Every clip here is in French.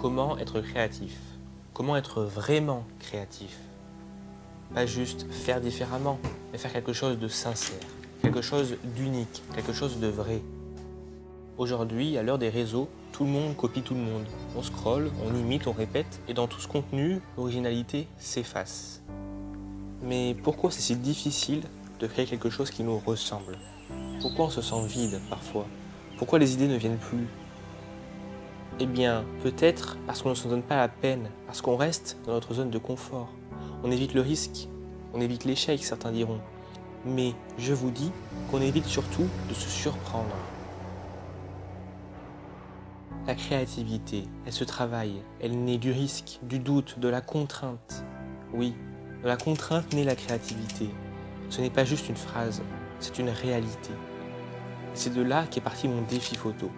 Comment être créatif? Comment être vraiment créatif? Pas juste faire différemment, mais faire quelque chose de sincère, quelque chose d'unique, quelque chose de vrai. Aujourd'hui, à l'heure des réseaux, tout le monde copie tout le monde. On scrolle, on imite, on répète, et dans tout ce contenu, l'originalité s'efface. Mais pourquoi c'est si difficile de créer quelque chose qui nous ressemble? Pourquoi on se sent vide parfois? Pourquoi les idées ne viennent plus? Eh bien, peut-être parce qu'on ne se donne pas la peine, parce qu'on reste dans notre zone de confort. On évite le risque, on évite l'échec, certains diront. Mais je vous dis qu'on évite surtout de se surprendre. La créativité, elle se travaille, elle naît du risque, du doute, de la contrainte. Oui, de la contrainte naît la créativité. Ce n'est pas juste une phrase, c'est une réalité. C'est de là qu'est parti mon défi photo.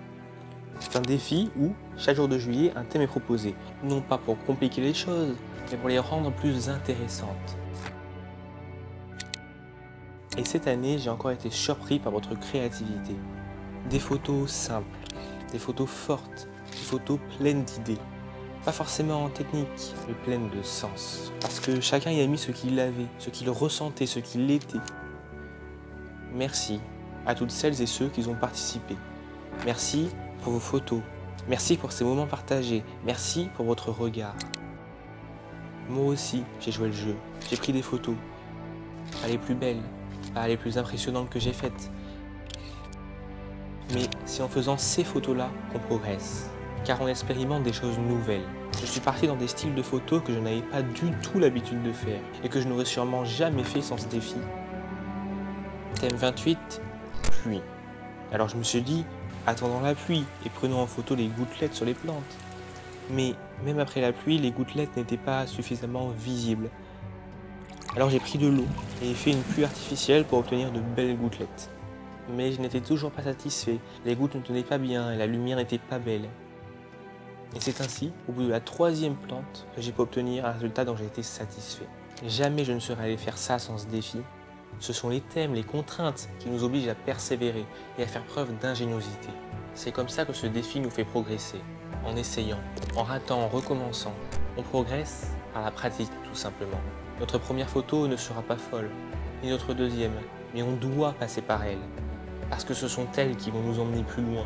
C'est un défi où, chaque jour de juillet, un thème est proposé. Non pas pour compliquer les choses, mais pour les rendre plus intéressantes. Et cette année, j'ai encore été surpris par votre créativité. Des photos simples, des photos fortes, des photos pleines d'idées. Pas forcément techniques, mais pleines de sens. Parce que chacun y a mis ce qu'il avait, ce qu'il ressentait, ce qu'il était. Merci à toutes celles et ceux qui ont participé. Merci pour vos photos. Merci pour ces moments partagés. Merci pour votre regard. Moi aussi, j'ai joué le jeu. J'ai pris des photos. Pas les plus belles, pas les plus impressionnantes que j'ai faites. Mais c'est en faisant ces photos-là qu'on progresse. Car on expérimente des choses nouvelles. Je suis parti dans des styles de photos que je n'avais pas du tout l'habitude de faire et que je n'aurais sûrement jamais fait sans ce défi. Thème 28, pluie. Alors je me suis dit, attendons la pluie et prenons en photo les gouttelettes sur les plantes. Mais même après la pluie, les gouttelettes n'étaient pas suffisamment visibles. Alors j'ai pris de l'eau et fait une pluie artificielle pour obtenir de belles gouttelettes. Mais je n'étais toujours pas satisfait, les gouttes ne tenaient pas bien et la lumière n'était pas belle. Et c'est ainsi, au bout de la 3e plante, que j'ai pu obtenir un résultat dont j'ai été satisfait. Jamais je ne serais allé faire ça sans ce défi. Ce sont les thèmes, les contraintes qui nous obligent à persévérer et à faire preuve d'ingéniosité. C'est comme ça que ce défi nous fait progresser. En essayant, en ratant, en recommençant. On progresse par la pratique tout simplement. Notre première photo ne sera pas folle, ni notre deuxième, mais on doit passer par elle. Parce que ce sont elles qui vont nous emmener plus loin.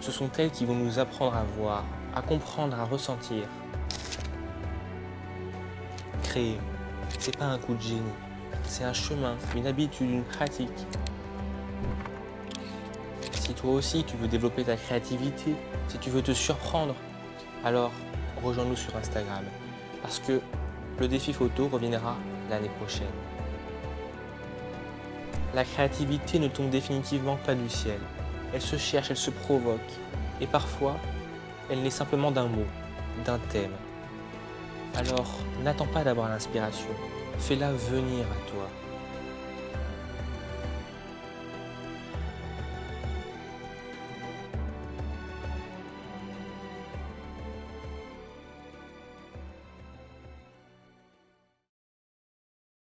Ce sont elles qui vont nous apprendre à voir, à comprendre, à ressentir. Créer, c'est pas un coup de génie. C'est un chemin, une habitude, une pratique. Si toi aussi tu veux développer ta créativité, si tu veux te surprendre, alors rejoins-nous sur Instagram. Parce que le défi photo reviendra l'année prochaine. La créativité ne tombe définitivement pas du ciel. Elle se cherche, elle se provoque. Et parfois, elle naît simplement d'un mot, d'un thème. Alors, n'attends pas d'avoir l'inspiration. Fais-la venir à toi.